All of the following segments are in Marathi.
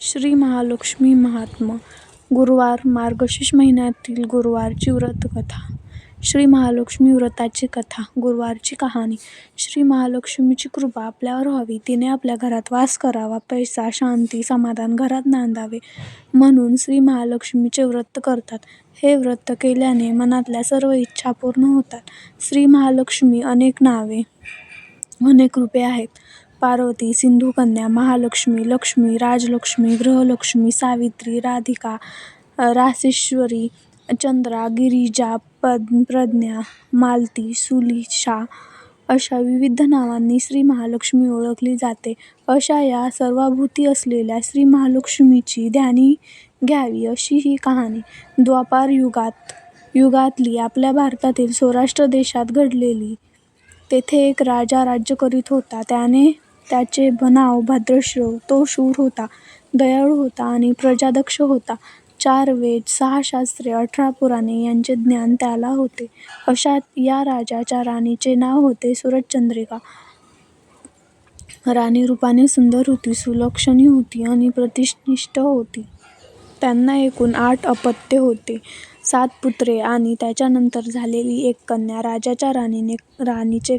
श्री महालक्ष्मी महात्म्य गुरुवार मार्गशीर्ष महिन्यातील गुरुवारची व्रतकथा. श्री महालक्ष्मी व्रताची कथा. गुरुवारची कहाणी. श्री महालक्ष्मीची कृपा आपल्यावर व्हावी, तिने आपल्या घरात वास करावा, पैसा, शांती, समाधान घरात नांदावे म्हणून श्री महालक्ष्मीचे व्रत करतात. हे व्रत केल्याने मनातल्या सर्व इच्छा पूर्ण होतात. श्री महालक्ष्मी अनेक नावे, अनेक रूपे आहेत. पार्वती, सिंधुकन्या, महालक्ष्मी, लक्ष्मी, राजलक्ष्मी, गृहलक्ष्मी, सावित्री, राधिका, रासेश्वरी, चंद्रा, गिरिजा, प्रज्ञा, मालती, सुलिशा अशा विविध नावांनी श्री महालक्ष्मी ओळखली जाते. अशा या सर्वाभूती असलेल्या श्री महालक्ष्मीची ध्यानी घ्यावी अशी ही कहाणी. द्वापार युगातली आपल्या भारतातील सौराष्ट्र देशात घडलेली. तेथे एक राजा राज्य करीत होता. त्याचे नाव भद्रश्रव. तो शूर होता, दयाळू होता आणि प्रजादक्ष होता. 4 वेद, 6 शास्त्रे, 18 पुराणे यांचे ज्ञान त्याला होते. अशा या राजाच्या राणीचे नाव होते सुरचंद्रिका. राणी रूपाने सुंदर होती, सुलक्षणी होती आणि प्रतिष्ठित होती. त्यांना एकूण 8 अपत्ये होते, 7 पुत्रे आणि त्याच्यानंतर झालेली एक कन्या. राजाच्या राणीचे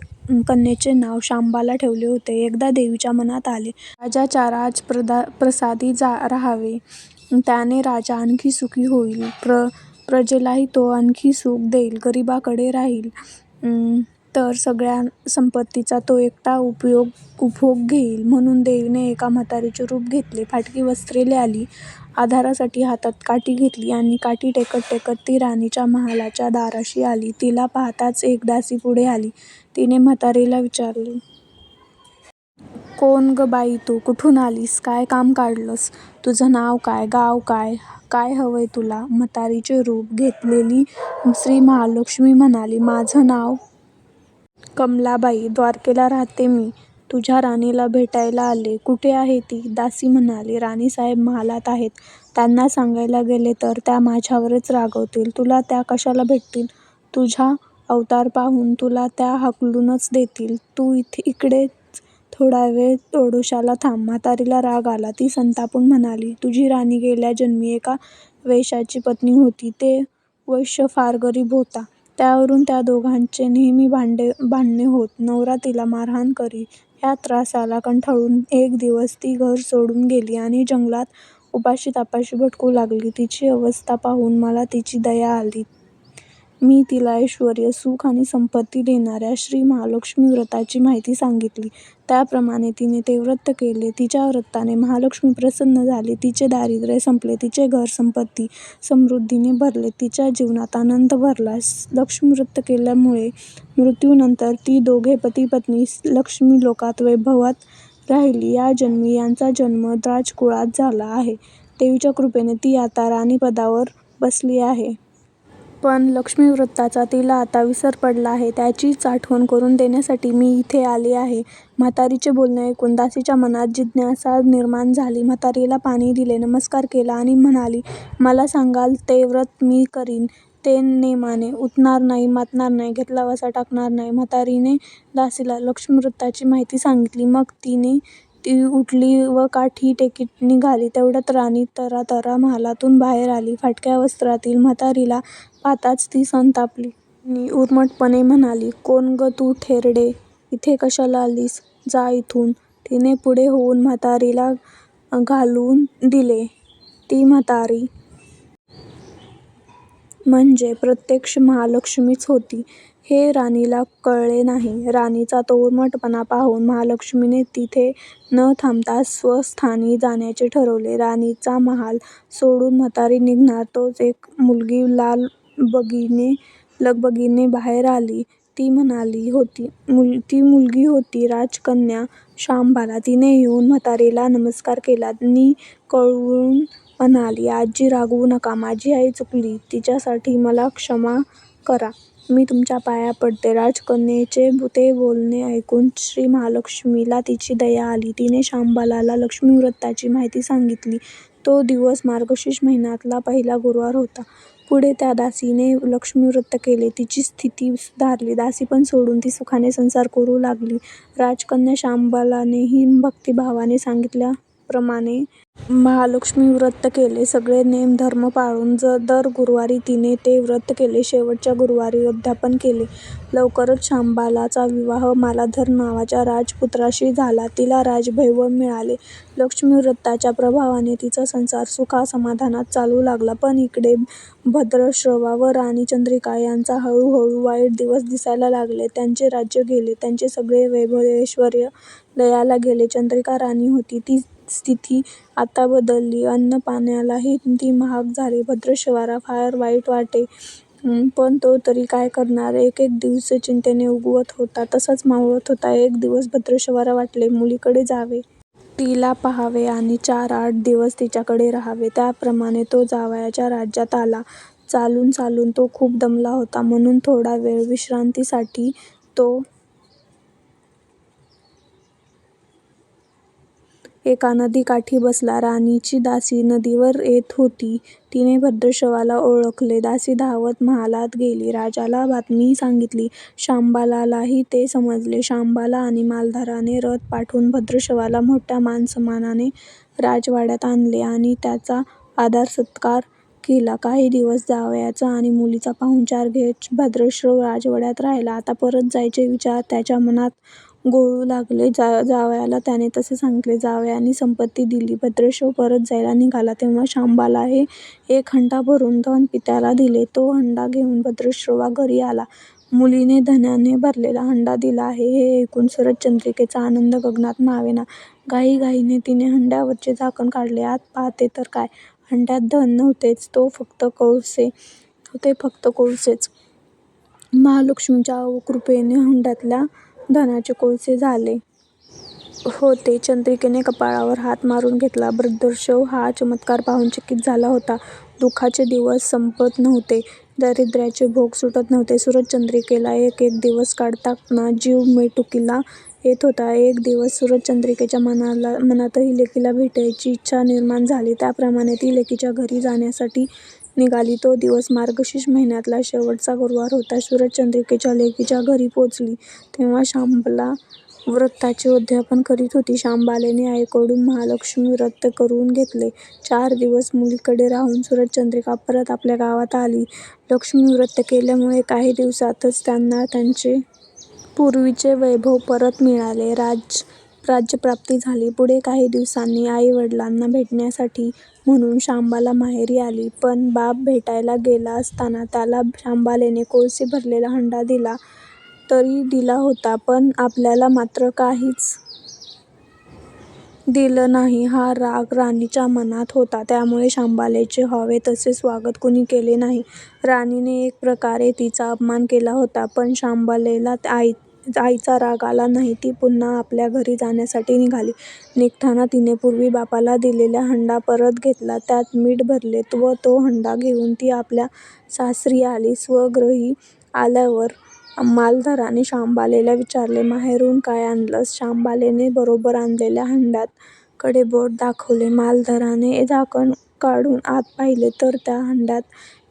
कन्येचे नाव शांबाला ठेवले होते. एकदा देवीच्या मनात आले, राजाच्या राजप्रसादी राहावे. त्याने राजा आणखी सुखी होईल, प्रजेलाही तो आणखी सुख देईल, गरिबाकडे राहील तर सगळ्या संपत्तीचा तो एकटा उपभोग घेईल. म्हणून देवीने एका म्हातारीचे रूप घेतले, फाटकी वस्त्रे ल्याली, आधारासाठी हातात काठी घेतली आणि काठी टेकत टेकत ती राणीच्या महालाच्या दाराशी आली. तिला पाहताच एक दासी पुढे आली. तिने म्हातारीला विचारले, कोण ग बाई तू? कुठून आलीस? काय काम काढलंस? तुझं नाव काय? गाव काय? काय हवंय तुला? म्हातारीचे रूप घेतलेली श्री महालक्ष्मी म्हणाली, माझं नाव कमलाबाई, द्वारकेला राहते मी. तुझ्या राणीला भेटायला आले. कुठे आहे ती? दासी म्हणाली, राणीसाहेब महालात आहेत. त्यांना सांगायला गेले तर त्या माझ्यावरच रागावतील. तुला त्या कशाला भेटतील? तुझा अवतार पाहून तुला त्या हाकलूनच देतील. तू इकडेच थोडा वेळ थोडोशाला थांब. म्हातारीला राग आला. ती संतापून म्हणाली, तुझी राणी गेल्या जन्मी एका वैश्याची पत्नी होती. ते वैश्य फार गरीब होता. त्यावरून त्या दोघांचे नेहमी भांडणे होत. नवरा तिला मारहाण करी. या त्रासाला कंटाळून एक दिवस ती घर सोडून गेली आणि जंगलात उपाशी तापाशी भटकू लागली. तिची अवस्था पाहून मला तिची दया आली. मी तिला ऐश्वर्य, सुख आणि संपत्ती देणाऱ्या श्री महालक्ष्मी व्रताची माहिती सांगितली. त्याप्रमाणे तिने ते व्रत केले. तिच्या व्रताने महालक्ष्मी प्रसन्न झाली. तिचे दारिद्र्य संपले. तिचे घर संपत्ती समृद्धीने भरले. तिच्या जीवनात आनंद भरला. लक्ष्मी व्रत केल्यामुळे मृत्यूनंतर ती दोघे पती पत्नी लक्ष्मी लोकात वैभवात राहिली. या जन्मी यांचा जन्म राजकुळात झाला आहे. देवीच्या कृपेने ती आता राणीपदावर बसली आहे. पण लक्ष्मी व्रताचा तिला आता विसर पडला आहे. त्याचीच आठवण करून देण्यासाठी मी इथे आले आहे. म्हातारीचे बोलणे ऐकून दासीच्या मनात जिज्ञासा निर्माण झाली. म्हातारीला पाणी दिले, नमस्कार केला आणि म्हणाली, मला सांगाल ते व्रत मी करीन. ते नेमाने. उठणार नाही, मातणार नाही, घेतला वसा टाकणार नाही. म्हातारीने दासीला लक्ष्मी व्रताची माहिती सांगितली. मग ती उठली व काठी टेकीत निघाली. तेवढ्यात राणी तरातरा महालातून बाहेर आली. फाटक्या वस्त्रातील म्हातारीला पाहताच ती संतापली आणि उर्मटपणे म्हणाली, कोण ग तू ठेरडे? इथे कशाला आलीस? जा इथून. तिने पुढे होऊन म्हातारीला घालून दिले. ती म्हातारी म्हणजे प्रत्यक्ष महालक्ष्मीच होती हे राणीला कळले नाही. राणीचा तो उर्मटपणा पाहून महालक्ष्मीने तिथे न थांबता स्वस्थानी जाण्याचे ठरवले. राणीचा महाल सोडून म्हातारी निघणार तोच एक मुलगी लगबगीने बाहेर आली. ती मुलगी होती राजकन्या शांबाला. तिने येऊन म्हातारीला नमस्कार केला आणि कळवळून म्हणाली, आजी रागवू नका. माझी आई चुकली. तिच्यासाठी मला क्षमा करा. मी तुमच्या पाया पडते. राजकन्येचे ते बोलणे ऐकून श्री महालक्ष्मीला तिची दया आली. तिने शांबाला लक्ष्मी व्रताची माहिती सांगितली. तो दिवस मार्गशीर्ष महिन्यातला पहिला गुरुवार होता. पुढे त्या दासीने लक्ष्मी व्रत केले. तिची स्थिती सुधारली. दासीपण सोडून ती सुखाने संसार करू लागली. राजकन्या शांबालानेही भक्तिभावाने सांगितल्या त्याप्रमाणे महालक्ष्मी व्रत केले. सगळे नेम धर्म पाळून दर गुरुवारी तिने ते व्रत केले. शेवटच्या गुरुवारी उद्यापन केले. लवकरच शांबालाचा विवाह मालाधर नावाच्या राजपुत्राशी झाला. तिला राजवैभव मिळाले. लक्ष्मी व्रताच्या प्रभावाने तिचा संसार सुखासमाधानात चालू लागला. पण इकडे भद्रश्रवा व राणी चंद्रिका यांचा हळूहळू वाईट दिवस दिसायला लागले. त्यांचे राज्य गेले. त्यांचे सगळे वैभव ऐश्वर्य लयाला गेले. चंद्रिका राणी होती ती स्थिती आता बदलली. अन्नपाण्यालाही ती महाग झाली. भद्रश्रवाला फार वाईट वाटे. पण तो तरी काय करणार. एक एक दिवस चिंतेने उगवत होता तसाच मावळत होता. एक दिवस भद्रश्रवाला वाटले मुलीकडे जावे. तिला पाहावे आणि 4-8 दिवस तिच्याकडे राहावे. त्याप्रमाणे तो जावयाच्या राज्यात आला. चालून चालून तो खूप दमला होता. म्हणून थोडा वेळ विश्रांतीसाठी तो एका नदीकाठी बसला. राणीची दासी नदीवर येत होती. तिने भद्रश्रवाला ओळखले. दासी धावत महालात गेली. राजाला बातमी सांगितली. शांबालालाही ते समजले. शांबाला आणि मालधाराने रथ पाठवून भद्रश्रवाला मोठ्या मानसन्मानाने राजवाड्यात आणले आणि त्याचा आदरसत्कार केला. काही दिवस जावयाचा आणि मुलीचा पाहुणचार घेत भद्रश्रव राजवाड्यात राहिला. आता परत जायचे विचार त्याच्या मनात घोळू लागले. जावयाला त्याने तसे सांगितले. जावयाने संमती दिली. भद्रश्रव परत जायला निघाला तेव्हा शांबालाने एक हंडा भरून धन पित्याला दिले. तो हंडा घेऊन भद्रश्रवा घरी आला. मुलीने धनाने भरलेला हंडा दिला आहे हे ऐकून शरदचंद्रिकेचा आनंद गगनात मावेना. घाईघाईने तिने हंड्यावरचे झाकण काढले. आत पाहते तर काय, हंड्यात धन नव्हतेच, होते फक्त कोळसेच. महालक्ष्मीच्या कृपेने हंड्यातल्या धनाचे कोळसे झाले होते. चंद्रिकेने कपाळावर हात मारून घेतला. भद्रश्रव हा चमत्कार पाहून चकित झाला होता. दुःखाचे दिवस संपत नव्हते. दारिद्र्याचे भोग सुटत नव्हते. शरदचंद्रिकेला एक एक दिवस काढताना जीव मेटुकीला येत होता. एक दिवस शरदचंद्रिकेच्या मनातही लेकीला भेटायची इच्छा निर्माण झाली. त्याप्रमाणे ती लेकीच्या घरी जाण्यासाठी निघाली. तो दिवस मार्गशीर्ष महिन्यातला शेवटचा गुरुवार होता. शरदचंद्रिकेच्या लेकीच्या घरी पोचली तेव्हा शांबाला व्रताचे उद्यापन करीत होती. शांबालेने आईकडून महालक्ष्मी व्रत करून घेतले. 4 दिवस मुलीकडे राहून शरदचंद्रिका परत आपल्या गावात आली. लक्ष्मी व्रत केल्यामुळे काही दिवसातच त्यांना त्यांचे पूर्वीचे वैभव परत मिळाले. राज्यप्राप्ती झाली. पुढे काही दिवसांनी आई-वडिलांना भेटण्यासाठी म्हणून शांबाला माहेरी आली. पण बाप भेटायला गेला असताना त्याला शांबालेने कोळसे भरलेला हंडा दिला तरी दिला होता, पण आपल्याला मात्र काहीच दिलं नाही हा राग राणीच्या मनात होता. त्यामुळे शांबालेचे हवे तसे स्वागत कुणी केले नाही. राणीने एक प्रकारे तिचा अपमान केला होता. पण शांबालेला आईचा राग आला नाही. ती पुन्हा आपल्या घरी जाण्यासाठी निघाली. निघताना तिने पूर्वी बापाला दिलेला हंडा परत घेतला. त्यात मीठ भरले व तो हंडा घेऊन ती आपल्या सासरी आली. स्वगृही आल्यावर मालधाराने शांबालेला विचारले, माहेरून काय आणलंस? शांबालेने बरोबर आणलेल्या हंड्यात कडे बोट दाखवले. मालधाराने झाकण काढून आत पाहिले तर त्या हंड्यात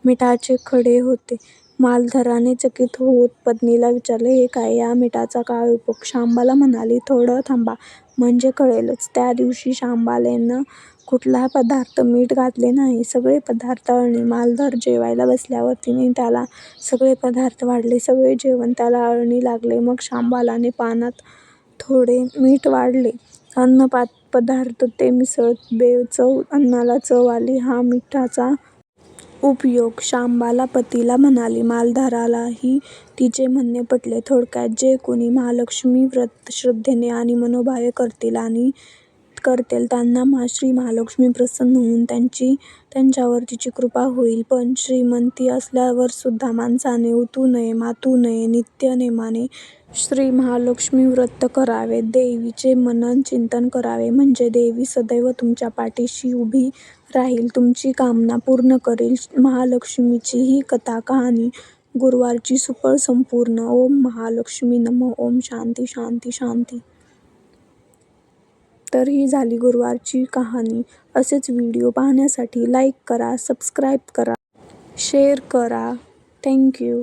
मिठाचे खडे होते. मालधाराने चकित होत पत्नीला विचारले, हे काय? या मिठाचा काय उपयोग? शांबाला म्हणाली, थोडं थांबा म्हणजे कळेलच. त्या दिवशी शांबालेनं कुठला पदार्थ मीठ घातले नाही. सगळे पदार्थ अळणी. मालधार जेवायला बसल्यावर तिने त्याला सगळे पदार्थ वाढले. सगळे जेवण त्याला अळणी लागले. मग शांबालाने पानात थोडे मीठ वाढले. अन्नपदार्थ ते मिसळत बेचव अन्नाला चव आली. हा मिठाचा उपयोग. शांबाला पतीला म्हणाली. मालधारालाही तिचे म्हणणे पटले. थोडक्यात जे कुणी महालक्ष्मी व्रत श्रद्धेने आणि मनोभावे करतील त्यांना श्री महालक्ष्मी प्रसन्न होऊन त्यांच्यावर तिची कृपा होईल. पण श्रीमंती असल्यावरसुद्धा माणसाने उतू नये, मातू नये. नित्यनेमाने श्री महालक्ष्मी व्रत करावे. देवीचे मनन चिंतन करावे. म्हणजे देवी सदैव तुमच्या पाठीशी उभी राहील, तुमची कामना पूर्ण करेल. महालक्ष्मीची ही कथा कहाणी गुरुवारची सुफळ संपूर्ण. ओम महालक्ष्मी नमः. ओम शांती शांती शांती. तर ही झाली गुरुवारची कहाणी. असेच व्हिडिओ पाहण्यासाठी लाईक करा, सबस्क्राईब करा, शेअर करा. थँक्यू.